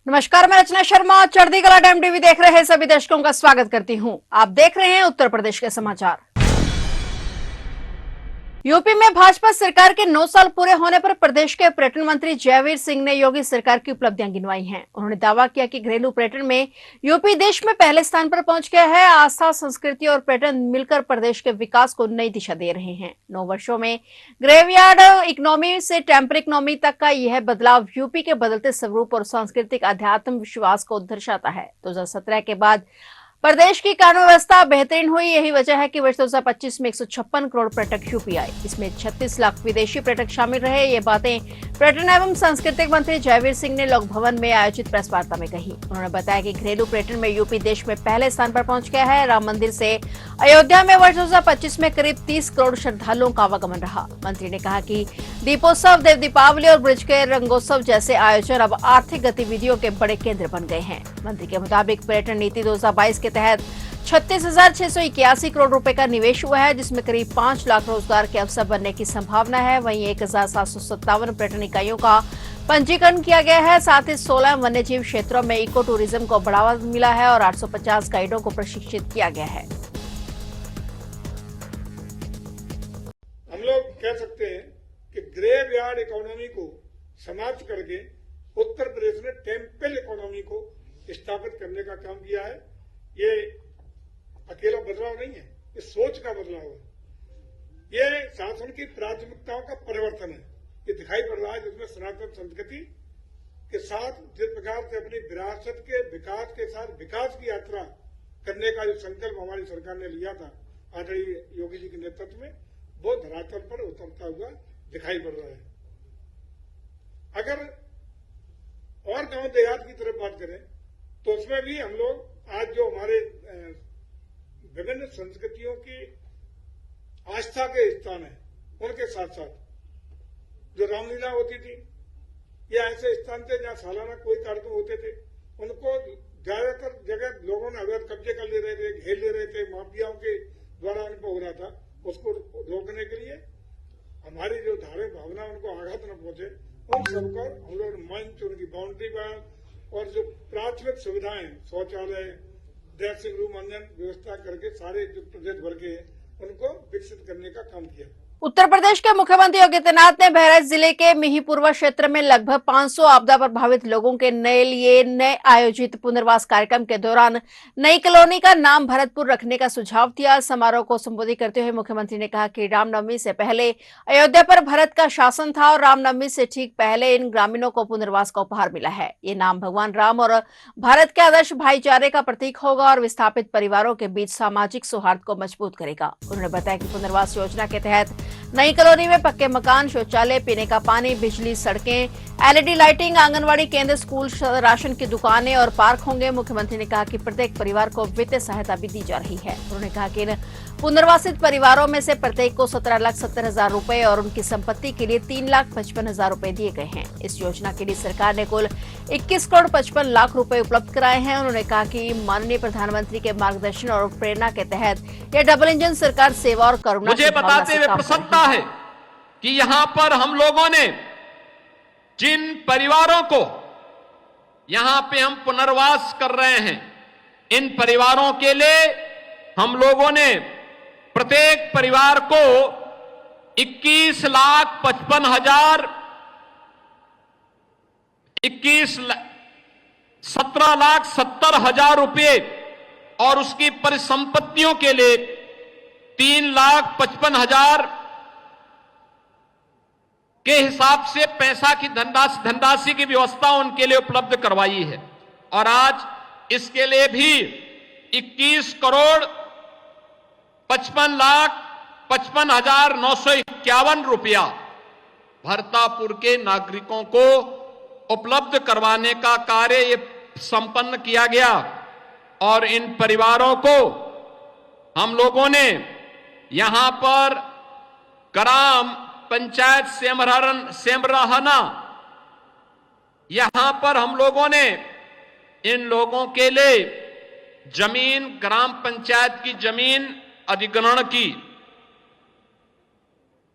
नमस्कार, मैं रचना शर्मा। चढ़ती कला टाइम टीवी देख रहे सभी दर्शकों का स्वागत करती हूं। आप देख रहे हैं उत्तर प्रदेश के समाचार। यूपी में भाजपा सरकार के 9 साल पूरे होने पर प्रदेश के पर्यटन मंत्री जयवीर सिंह ने योगी सरकार की उपलब्धियां गिनवाई हैं। उन्होंने दावा किया कि घरेलू पर्यटन में यूपी देश में पहले स्थान पर पहुंच गया है। आस्था, संस्कृति और पर्यटन मिलकर प्रदेश के विकास को नई दिशा दे रहे हैं। 9 वर्षों में ग्रेवयार्ड इकोनॉमी से टेम्पर इकोनॉमी तक का यह बदलाव यूपी के बदलते स्वरूप और सांस्कृतिक आध्यात्म विश्वास को दर्शाता है। 2017 के बाद प्रदेश की कानून व्यवस्था बेहतरीन हुई। यही वजह है कि वर्ष 2025 में 156 करोड़ पर्यटक यूपी आए। इसमें 36 लाख विदेशी पर्यटक शामिल रहे। ये बातें पर्यटन एवं सांस्कृतिक मंत्री जयवीर सिंह ने लोक भवन में आयोजित प्रेस वार्ता में कही। उन्होंने बताया कि घरेलू पर्यटन में यूपी देश में पहले स्थान पर पहुंच गया है। राम मंदिर से अयोध्या में वर्ष 2025 में करीब 30 करोड़ श्रद्धालुओं का आवागमन रहा। मंत्री ने कहा कि दीपोत्सव, देव दीपावली और ब्रज के रंगोत्सव जैसे आयोजन अब आर्थिक गतिविधियों के बड़े केंद्र बन गए हैं। मंत्री के मुताबिक पर्यटन नीति 2022 के तहत 36,681 करोड़ रुपए का निवेश हुआ है, जिसमें करीब 5 लाख रोजगार के अवसर बनने की संभावना है। वहीं 1,757 पर्यटन इकाइयों का पंजीकरण किया गया है। साथ ही 16 वन्यजीव क्षेत्रों में इको टूरिज्म को बढ़ावा मिला है और 850 गाइडों को प्रशिक्षित किया गया है। हम लोग कह सकते हैं कि ग्रेवयार्ड इकोनॉमी को समाप्त करके उत्तर प्रदेश ने टेम्पल इकोनॉमी को स्थापित करने का काम किया है। ये अकेला बदलाव नहीं है, ये सोच का बदलाव है। ये शासन की प्राथमिकताओं का परिवर्तन है। ये दिखाई पड़ रहा है जिसमें सनातन संस्कृति के साथ जिस प्रकार से अपनी विरासत के विकास के साथ विकास की यात्रा करने का जो संकल्प हमारी सरकार ने लिया था आदरणीय योगी जी के नेतृत्व में, वो धरातल पर उतरता हुआ दिखाई पड़ रहा है। अगर और गांव देहात की तरफ बात करें तो उसमें भी हम लोग आज जो हमारे विभिन्न संस्कृतियों की आस्था के स्थान है, उनके साथ साथ जो रामलीला होती थी या ऐसे स्थान थे जहां सालाना कोई कार्यक्रम होते थे, उनको ज्यादातर जगह लोगों ने अवैध कब्जे कर ले रहे थे, घेर ले रहे थे, माफियाओं के द्वारा उन पर हो रहा था। उसको रोकने के लिए हमारी जो धार्मिक भावना उनको आघात न पहुंचे, उन सबको हम लोग मंच, उनकी बाउंड्री पर और जो प्राथमिक सुविधाएं, शौचालय, ड्रेसिंग रूम, अन्य व्यवस्था करके सारे जो प्रदेश भर के उनको विकसित करने का काम किया। उत्तर प्रदेश के मुख्यमंत्री योगी आदित्यनाथ ने बहराइच जिले के मिहीपुरवा क्षेत्र में लगभग 500 आपदा प्रभावित लोगों के नए आयोजित पुनर्वास कार्यक्रम के दौरान नई कॉलोनी का नाम भरतपुर रखने का सुझाव दिया। समारोह को संबोधित करते हुए मुख्यमंत्री ने कहा कि रामनवमी से पहले अयोध्या पर भरत का शासन था और रामनवमी से ठीक पहले इन ग्रामीणों को पुनर्वास का उपहार मिला है। ये नाम भगवान राम और भारत के आदर्श भाईचारे का प्रतीक होगा और विस्थापित परिवारों के बीच सामाजिक सौहार्द को मजबूत करेगा। उन्होंने बताया कि पुनर्वास योजना के तहत नई कॉलोनी में पक्के मकान, शौचालय, पीने का पानी, बिजली, सड़कें, एलईडी लाइटिंग, आंगनवाड़ी केंद्र, स्कूल, राशन की दुकानें और पार्क होंगे। मुख्यमंत्री ने कहा कि प्रत्येक परिवार को वित्तीय सहायता भी दी जा रही है। उन्होंने कहा कि इन पुनर्वासित परिवारों में से प्रत्येक को 17,70,000 रुपए और उनकी संपत्ति के लिए 3,55,000 रुपए दिए गए हैं। इस योजना के लिए सरकार ने कुल 21 करोड़ 55 लाख रुपए उपलब्ध कराए हैं। उन्होंने कहा कि माननीय प्रधानमंत्री के मार्गदर्शन और प्रेरणा के तहत यह डबल इंजन सरकार सेवा और करुणा मुझे बताते हुए प्रसन्नता है कि यहां पर हम लोगों ने जिन परिवारों को यहां पे हम पुनर्वास कर रहे हैं, इन परिवारों के लिए हम लोगों ने प्रत्येक परिवार को 17,70,000 रुपए और उसकी परिसंपत्तियों के लिए 3,55,000 के हिसाब से पैसा की धनराशि की व्यवस्था उनके लिए उपलब्ध करवाई है। और आज इसके लिए भी 21 करोड़ 55,55,951 रुपया भरतापुर के नागरिकों को उपलब्ध करवाने का कार्य ये संपन्न किया गया। और इन परिवारों को हम लोगों ने यहां पर ग्राम पंचायत सेमराहना, यहां पर हम लोगों ने इन लोगों के लिए जमीन, ग्राम पंचायत की जमीन अधिग्रहण की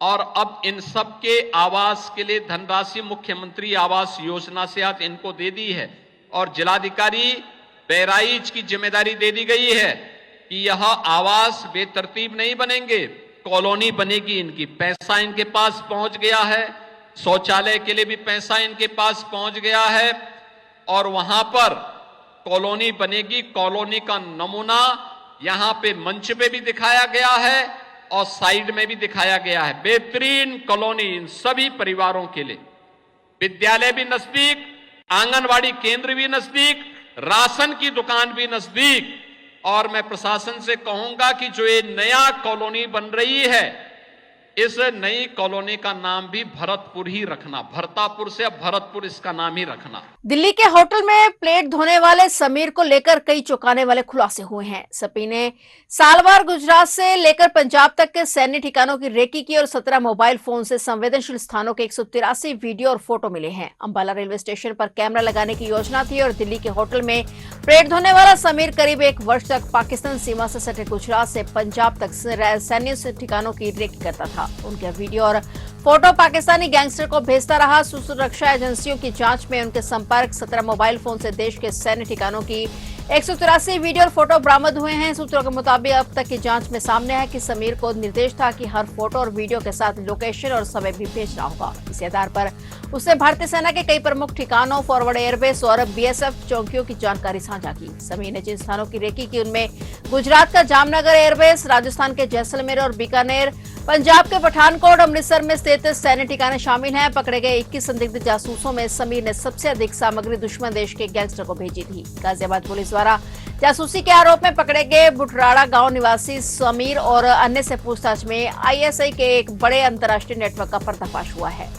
और अब इन सब के आवास के लिए धनराशि मुख्यमंत्री आवास योजना से आज इनको दे दी है। और जिलाधिकारी बहराइच की जिम्मेदारी दे दी गई है कि यह आवास बेतरतीब नहीं बनेंगे, कॉलोनी बनेगी इनकी। पैसा इनके पास पहुंच गया है, शौचालय के लिए भी पैसा इनके पास पहुंच गया है और वहां पर कॉलोनी बनेगी। कॉलोनी का नमूना यहां पे मंच पे भी दिखाया गया है और साइड में भी दिखाया गया है। बेहतरीन कॉलोनी इन सभी परिवारों के लिए। विद्यालय भी नजदीक, आंगनवाड़ी केंद्र भी नजदीक, राशन की दुकान भी नजदीक। और मैं प्रशासन से कहूंगा कि जो ये नया कॉलोनी बन रही है, इस नई कॉलोनी का नाम भी भरतपुर ही रखना। भरतापुर से अब भरतपुर इसका नाम ही रखना। दिल्ली के होटल में प्लेट धोने वाले समीर को लेकर कई चौंकाने वाले खुलासे हुए हैं। सपी ने सालवार गुजरात से लेकर पंजाब तक के सैन्य ठिकानों की रेकी की और 17 मोबाइल फोन से संवेदनशील स्थानों के 183 वीडियो और फोटो मिले हैं। अंबाला रेलवे स्टेशन पर कैमरा लगाने की योजना थी और दिल्ली के होटल में प्लेट धोने वाला समीर करीब 1 वर्ष तक पाकिस्तान सीमा से सटे गुजरात से पंजाब तक सैन्य ठिकानों की रेकी करता था। उनके वीडियो और फोटो पाकिस्तानी गैंगस्टर को भेजता रहा। सुरक्षा एजेंसियों की जांच में उनके संपर्क 17 मोबाइल फोन से देश के सैन्य ठिकानों की 183 वीडियो और फोटो बरामद हुए हैं। सूत्रों के मुताबिक अब तक की जांच में सामने है कि समीर को निर्देश था कि हर फोटो और वीडियो के साथ लोकेशन और समय भी भेजना होगा। इसी आधार पर उसने भारतीय सेना के कई प्रमुख ठिकानों, फॉरवर्ड एयरबेस और बीएसएफ चौकियों की जानकारी साझा की। समीर ने जिन स्थानों की रेकी की उनमें गुजरात का जामनगर एयरबेस, राजस्थान के जैसलमेर और बीकानेर, पंजाब के पठानकोट, अमृतसर में स्थित सैन्य ठिकाने शामिल हैं। पकड़े गए 21 संदिग्ध जासूसों में समीर ने सबसे अधिक सामग्री दुश्मन देश के गैंगस्टर को भेजी थी। गाजियाबाद पुलिस द्वारा जासूसी के आरोप में पकड़े गए बुटराड़ा गांव निवासी समीर और अन्य से पूछताछ में आईएसआई के एक बड़े अंतर्राष्ट्रीय नेटवर्क का पर्दाफाश हुआ है।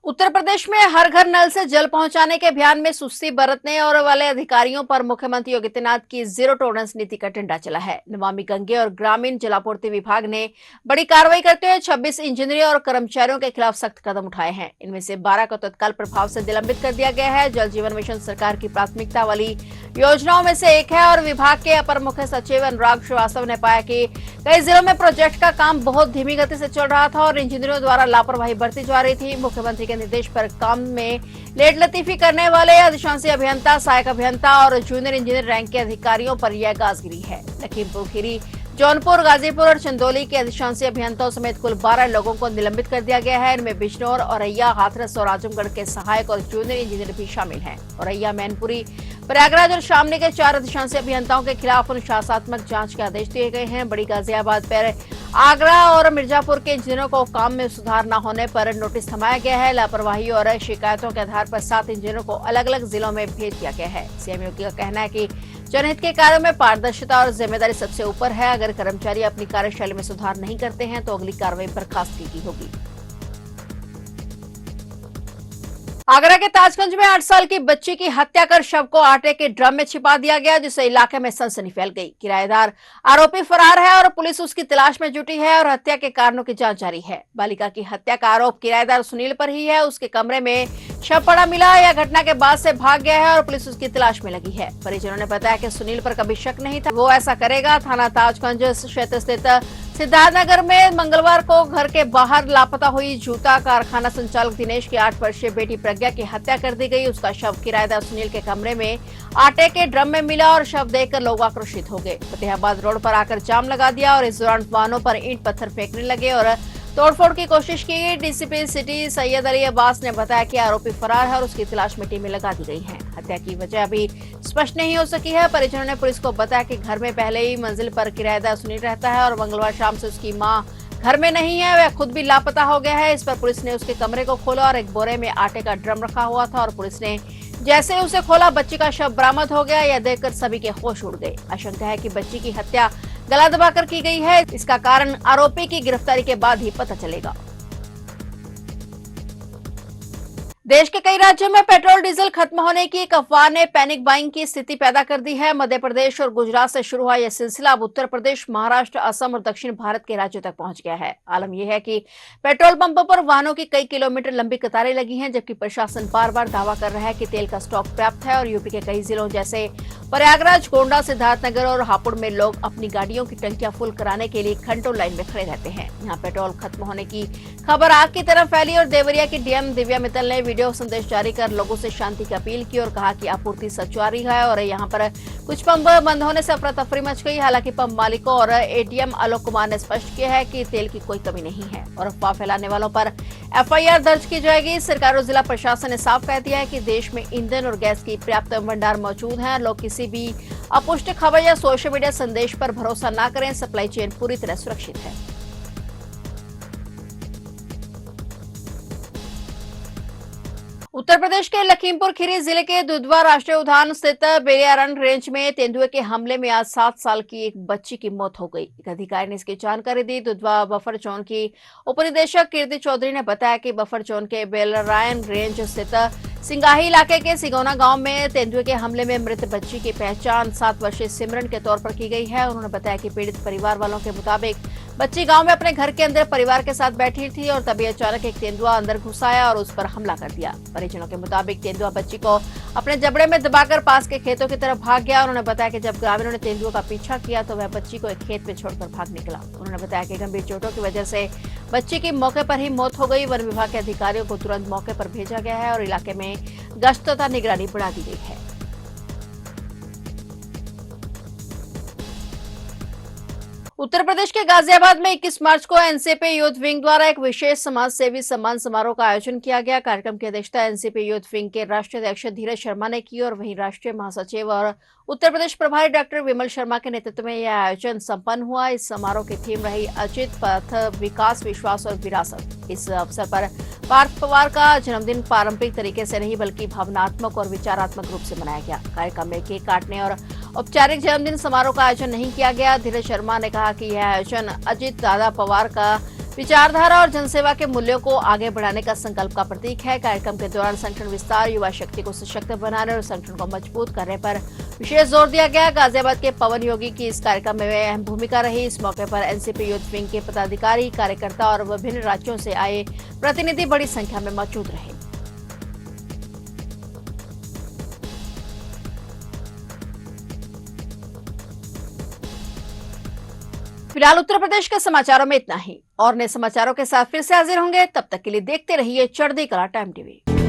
उत्तर प्रदेश में हर घर नल से जल पहुंचाने के अभियान में सुस्ती बरतने और वाले अधिकारियों पर मुख्यमंत्री योगी आदित्यनाथ की जीरो टॉलरेंस नीति का डंडा चला है। नमामि गंगे और ग्रामीण जलापूर्ति विभाग ने बड़ी कार्रवाई करते हुए 26 इंजीनियरों और कर्मचारियों के खिलाफ सख्त कदम उठाए हैं। इनमें से 12 को तत्काल प्रभाव से निलंबित कर दिया गया है। जल जीवन मिशन सरकार की प्राथमिकता वाली योजनाओं में से एक है और विभाग के अपर मुख्य सचिव अनुराग श्रीवास्तव ने पाया कि कई जिलों में प्रोजेक्ट का काम बहुत धीमी गति से चल रहा था और इंजीनियरों द्वारा लापरवाही बरती जा रही थी। मुख्यमंत्री के निर्देश पर काम में लेट लतीफी करने वाले अधिशांसी अभियंता, सहायक अभियंता और जूनियर इंजीनियर रैंक के अधिकारियों पर यह गाजगिरी है। लखीमपुर खीरी, जौनपुर, गाजीपुर और चंदौली के अधिशांसी अभियंताओं समेत कुल 12 लोगों को निलंबित कर दिया गया है। इनमें बिजनौर, औरैया, हाथरस और आजमगढ़ के सहायक और जूनियर इंजीनियर भी शामिल हैं। औरैया, मैनपुरी, प्रयागराज और शामली के 4 अधिशांसी अभियंताओं के खिलाफ अनुशासनात्मक जांच के आदेश दिए गए हैं। बड़ी गाजियाबाद पर आगरा और मिर्जापुर के इंजीनियरों को काम में सुधार न होने पर नोटिस थमाया गया है। लापरवाही और शिकायतों के आधार पर 7 इंजीनियरों को अलग अलग जिलों में भेज दिया गया है। सीएम योगी का कहना है कि जनहित के कार्यों में पारदर्शिता और जिम्मेदारी सबसे ऊपर है। अगर कर्मचारी अपनी कार्यशैली में सुधार नहीं करते हैं तो अगली कार्रवाई बर्खास्तगी की होगी। आगरा के ताजगंज में 8 साल की बच्ची की हत्या कर शव को आटे के ड्रम में छिपा दिया गया, जिससे इलाके में सनसनी फैल गई। किराएदार आरोपी फरार है और पुलिस उसकी तलाश में जुटी है और हत्या के कारणों की जांच जारी है। बालिका की हत्या का आरोप किराएदार सुनील पर ही है। उसके कमरे में शव पड़ा मिला। यह घटना के बाद से भाग गया है और पुलिस उसकी तलाश में लगी है। परिजनों ने बताया कि सुनील पर कभी शक नहीं था, वो ऐसा करेगा। थाना ताजगंज क्षेत्र स्थित सिद्धार्थनगर में मंगलवार को घर के बाहर लापता हुई जूता कारखाना संचालक दिनेश की 8 वर्षीय बेटी प्रज्ञा की हत्या कर दी गई। उसका शव किराएदार सुनील के कमरे में आटे के ड्रम में मिला और शव देखकर लोग आक्रोशित हो गए। फतेहाबाद रोड पर आकर जाम लगा दिया और इस दौरान वाहनों पर ईंट पत्थर फेंकने लगे और तोड़फोड़ की कोशिश की। डीसीपी सिटी सैयद अली अब्बास ने बताया कि आरोपी फरार है और उसकी तलाश में टीमें लगा दी गई हैं। हत्या की वजह अभी स्पष्ट नहीं हो सकी है। परिजनों ने पुलिस को बताया कि घर में पहले ही मंजिल पर किराएदार सुनील रहता है और मंगलवार शाम से उसकी मां घर में नहीं है, वह खुद भी लापता हो गया है। इस पर पुलिस ने उसके कमरे को खोला और एक बोरे में आटे का ड्रम रखा हुआ था और पुलिस ने जैसे ही उसे खोला बच्ची का शव बरामद हो गया। यह देखकर सभी के होश उड़ गए। आशंका है कि बच्ची की हत्या गला दबाकर की गई है। इसका कारण आरोपी की गिरफ्तारी के बाद ही पता चलेगा। देश के कई राज्यों में पेट्रोल डीजल खत्म होने की एक अफवाह ने पैनिक बाइंग की स्थिति पैदा कर दी है। मध्य प्रदेश और गुजरात से शुरू हुआ यह सिलसिला अब उत्तर प्रदेश, महाराष्ट्र, असम और दक्षिण भारत के राज्यों तक पहुंच गया है। आलम यह है कि पेट्रोल पंपों पर वाहनों की कई किलोमीटर लंबी कतारें लगी हैं, जबकि प्रशासन बार बार दावा कर रहा है कि तेल का स्टॉक पर्याप्त है और यूपी के कई जिलों जैसे प्रयागराज, गोंडा, सिद्धार्थनगर और हापुड़ में लोग अपनी गाड़ियों की टंकियां फुल कराने के लिए घंटों लाइन में खड़े रहते हैं। यहाँ पेट्रोल खत्म होने की खबर आग की तरह फैली और देवरिया की डीएम दिव्या मित्तल ने वीडियो वीडियो संदेश जारी कर लोगों से शांति की अपील की और कहा कि आपूर्ति सच जारी है और यहां पर कुछ पंप बंद होने से अफरा तफरी मच गई। हालांकि पंप मालिकों और एडीएम आलोक कुमार ने स्पष्ट किया है कि तेल की कोई कमी नहीं है और अफवाह फैलाने वालों पर एफआईआर दर्ज की जाएगी। सरकार और जिला प्रशासन ने साफ कह दिया है कि देश में ईंधन और गैस की पर्याप्त भंडार मौजूद है। लोग किसी भी अपुष्ट खबर या सोशल मीडिया संदेश पर भरोसा न करें। सप्लाई चेन पूरी तरह सुरक्षित है। उत्तर प्रदेश के लखीमपुर खीरी जिले के दुधवा राष्ट्रीय उद्यान स्थित बेलियारंड रेंज में तेंदुए के हमले में आज 7 साल की एक बच्ची की मौत हो गई। एक अधिकारी ने इसकी जानकारी दी। दुधवा बफर जोन की उपनिदेशक कीर्ति चौधरी ने बताया कि बफर जोन के बेलियारंड रेंज स्थित सिंगाही इलाके के सिगौना गांव में तेंदुए के हमले में मृत बच्ची की पहचान 7 वर्षीय सिमरन के तौर पर की गई है। उन्होंने बताया कि पीड़ित परिवार वालों के मुताबिक बच्ची गांव में अपने घर के अंदर परिवार के साथ बैठी थी और तभी अचानक एक तेंदुआ अंदर घुस आया और उस पर हमला कर दिया। परिजनों के मुताबिक तेंदुआ बच्ची को अपने जबड़े में दबाकर पास के खेतों की तरफ भाग गया। उन्होंने बताया कि जब ग्रामीणों ने तेंदुआ का पीछा किया तो वह बच्ची को एक खेत में छोड़कर भाग निकला। उन्होंने बताया कि गंभीर चोटों की वजह से बच्ची की मौके पर ही मौत हो गई। वन विभाग के अधिकारियों को तुरंत मौके पर भेजा गया है और इलाके में गश्त तथा निगरानी बढ़ा दी गई है। उत्तर प्रदेश के गाजियाबाद में 21 मार्च को एनसीपी यूथ विंग द्वारा एक विशेष समाज सेवी सम्मान समारोह का आयोजन किया गया। कार्यक्रम की अध्यक्षता एनसीपी यूथ विंग के राष्ट्रीय अध्यक्ष धीरज शर्मा ने की और वहीं राष्ट्रीय महासचिव और उत्तर प्रदेश प्रभारी डॉक्टर विमल शर्मा के नेतृत्व में यह आयोजन संपन्न हुआ। इस समारोह की थीम रही अचित पथ, विकास, विश्वास और विरासत। इस अवसर पर पार्थ पवार का जन्मदिन पारंपरिक तरीके से नहीं बल्कि भावनात्मक और विचारात्मक रूप से मनाया गया। कार्यक्रम में केक काटने और औपचारिक जन्मदिन समारोह का आयोजन नहीं किया गया। धीरज शर्मा ने कहा कि यह आयोजन अजित दादा पवार का विचारधारा और जनसेवा के मूल्यों को आगे बढ़ाने का संकल्प का प्रतीक है। कार्यक्रम के दौरान संगठन विस्तार, युवा शक्ति को सशक्त बनाने और संगठन को मजबूत करने पर विशेष जोर दिया गया। गाजियाबाद के पवन योगी की इस कार्यक्रम में अहम भूमिका रही। इस मौके पर एनसीपी यूथ विंग के पदाधिकारी, कार्यकर्ता और विभिन्न राज्यों से आए प्रतिनिधि बड़ी संख्या में मौजूद रहे। फिलहाल उत्तर प्रदेश के समाचारों में इतना ही और नए समाचारों के साथ फिर से हाजिर होंगे। तब तक के लिए देखते रहिए चढ़ती कला टाइम टीवी।